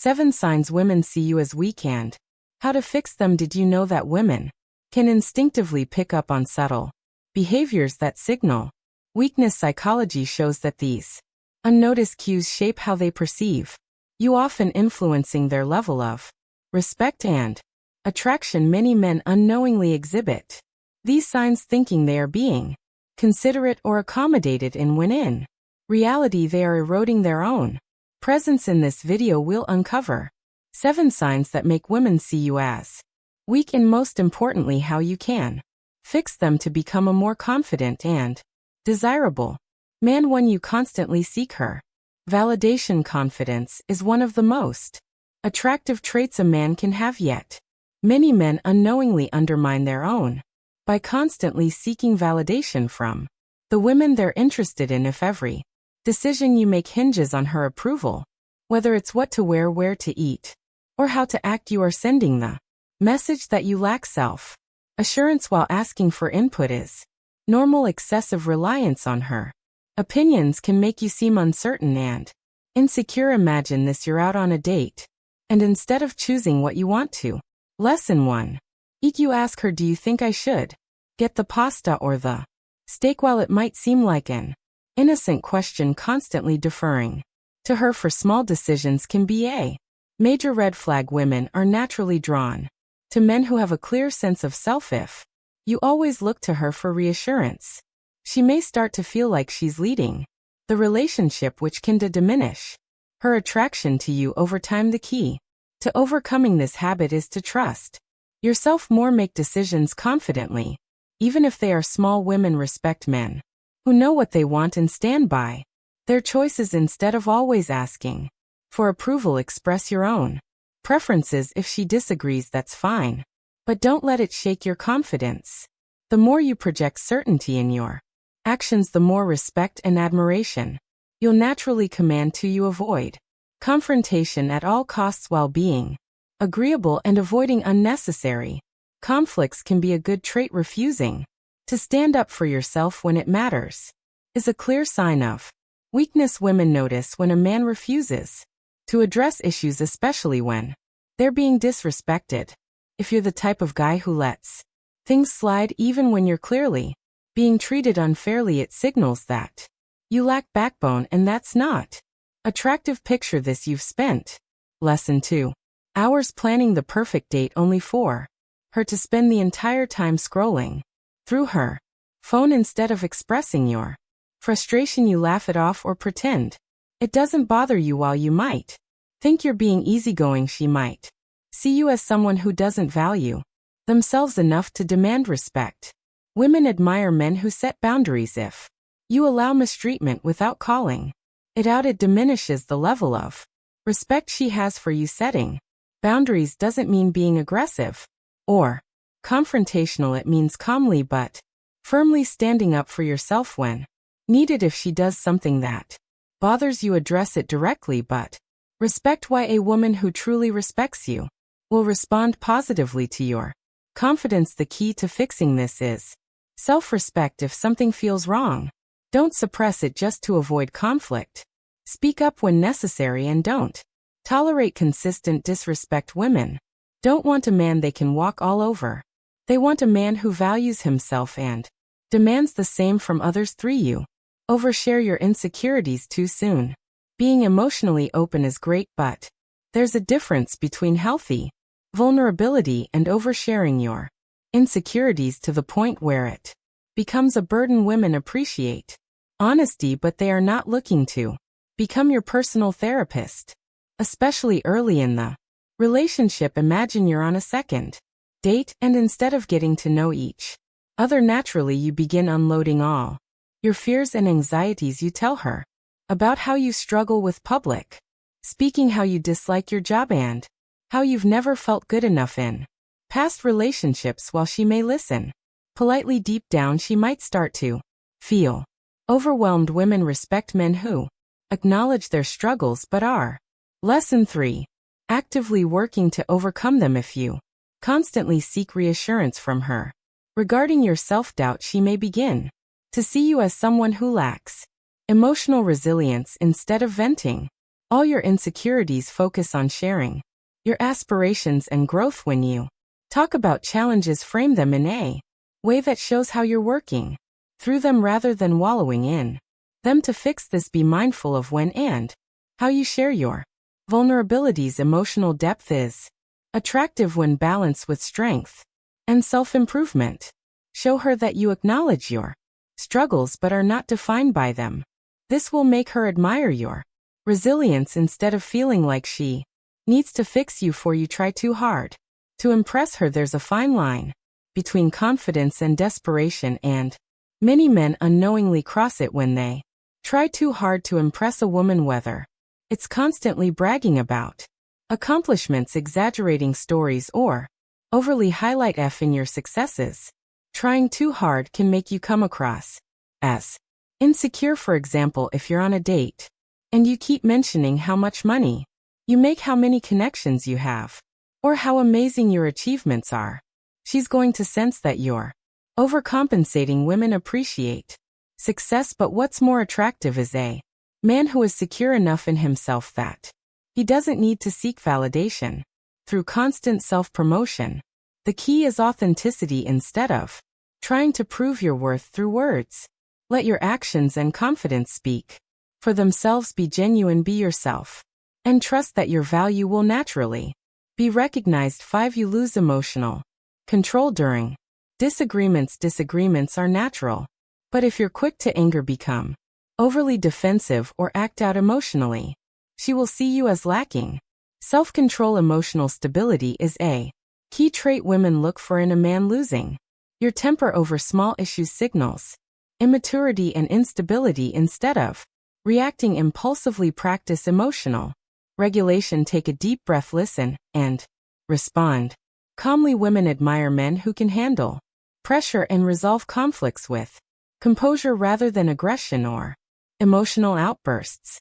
7 signs women see you as weak and how to fix them. Did you know that women can instinctively pick up on subtle behaviors that signal weakness? Psychology shows that these unnoticed cues shape how they perceive you, often influencing their level of respect and attraction. Many men unknowingly exhibit these signs, thinking they are being considerate or accommodated, and when in reality they are eroding their own presence. In this video we'll uncover 7 signs that make women see you as weak, and most importantly how you can fix them to become a more confident and desirable man. 1. You constantly seek her validation. Confidence is one of the most attractive traits a man can have, yet many men unknowingly undermine their own by constantly seeking validation from the women they're interested in. If every decision you make hinges on her approval, whether it's what to wear, where to eat, or how to act, you are sending the message that you lack self-assurance. While asking for input is normal, excessive reliance on her opinions can make you seem uncertain and insecure. Imagine this: you're out on a date, and instead of choosing what you want to Lesson 1. Eat. You ask her, do you think I should get the pasta or the steak? While it might seem like an innocent question, constantly deferring to her for small decisions can be a major red flag. Women are naturally drawn to men who have a clear sense of self. If you always look to her for reassurance, she may start to feel like she's leading the relationship, which can diminish her attraction to you over time. The key to overcoming this habit is to trust yourself more. Make decisions confidently, even if they are small. Women respect men who know what they want and stand by their choices. Instead of always asking for approval, express your own preferences. If she disagrees, that's fine, but don't let it shake your confidence. The more you project certainty in your actions, the more respect and admiration you'll naturally command. 2. You avoid confrontation at all costs. While being agreeable and avoiding unnecessary conflicts can be a good trait, refusing to stand up for yourself when it matters is a clear sign of weakness. Women notice when a man refuses to address issues, especially when they're being disrespected. If you're the type of guy who lets things slide even when you're clearly being treated unfairly, it signals that you lack backbone, and that's not attractive. Picture this: you've spent Lesson 2 hours planning the perfect date, only for her to spend the entire time scrolling through her phone. Instead of expressing your frustration, you laugh it off or pretend it doesn't bother you. While you might think you're being easygoing, she might see you as someone who doesn't value themselves enough to demand respect. Women admire men who set boundaries. If you allow mistreatment without calling it out, it diminishes the level of respect she has for you. Setting boundaries doesn't mean being aggressive or confrontational. It means calmly but firmly standing up for yourself when needed. If she does something that bothers you, address it directly, but respect. Why a woman who truly respects you will respond positively to your confidence. The key to fixing this is self-respect. If something feels wrong, don't suppress it just to avoid conflict. Speak up when necessary and don't tolerate consistent disrespect. Women don't want a man they can walk all over. They want a man who values himself and demands the same from others. 3. You overshare your insecurities too soon. Being emotionally open is great, but there's a difference between healthy vulnerability and oversharing your insecurities to the point where it becomes a burden. Women appreciate honesty, but they are not looking to become your personal therapist, especially early in the relationship. Imagine you're on a second date, and instead of getting to know each other naturally, you begin unloading all your fears and anxieties. You tell her about how you struggle with public speaking, how you dislike your job, and how you've never felt good enough in past relationships. While she may listen politely, deep down she might start to feel overwhelmed. Women respect men who acknowledge their struggles but are Lesson 3. Actively working to overcome them. If you constantly seek reassurance from her regarding your self-doubt, she may begin to see you as someone who lacks emotional resilience. Instead of venting All your insecurities focus on sharing your aspirations and growth. When you talk about challenges, frame them in a way that shows how you're working through them rather than wallowing in them. To fix this, be mindful of when and how you share your vulnerabilities. Emotional depth is attractive when balanced with strength and self-improvement. Show her that you acknowledge your struggles but are not defined by them. This will make her admire your resilience instead of feeling like she needs to fix you for you try too hard to impress her. There's a fine line between confidence and desperation, and many men unknowingly cross it when they try too hard to impress a woman, whether it's constantly bragging about accomplishments, exaggerating stories, or overly highlight in your successes. Trying too hard can make you come across as insecure. For example, if you're on a date and you keep mentioning how much money you make, how many connections you have, or how amazing your achievements are, she's going to sense that you're overcompensating. Women appreciate success, but what's more attractive is a man who is secure enough in himself that he doesn't need to seek validation through constant self-promotion. The key is authenticity. Instead of trying to prove your worth through words, let your actions and confidence speak for themselves. Be genuine, be yourself, and trust that your value will naturally be recognized. 5. You lose emotional control during disagreements. Disagreements are natural, but if you're quick to anger, become overly defensive, or act out emotionally, she will see you as lacking self-control. Emotional stability is a key trait women look for in a man. Losing your temper over small issues signals immaturity and instability. Instead of reacting impulsively, practice emotional regulation. Take a deep breath, listen, and respond calmly. Women admire men who can handle pressure and resolve conflicts with composure rather than aggression or emotional outbursts.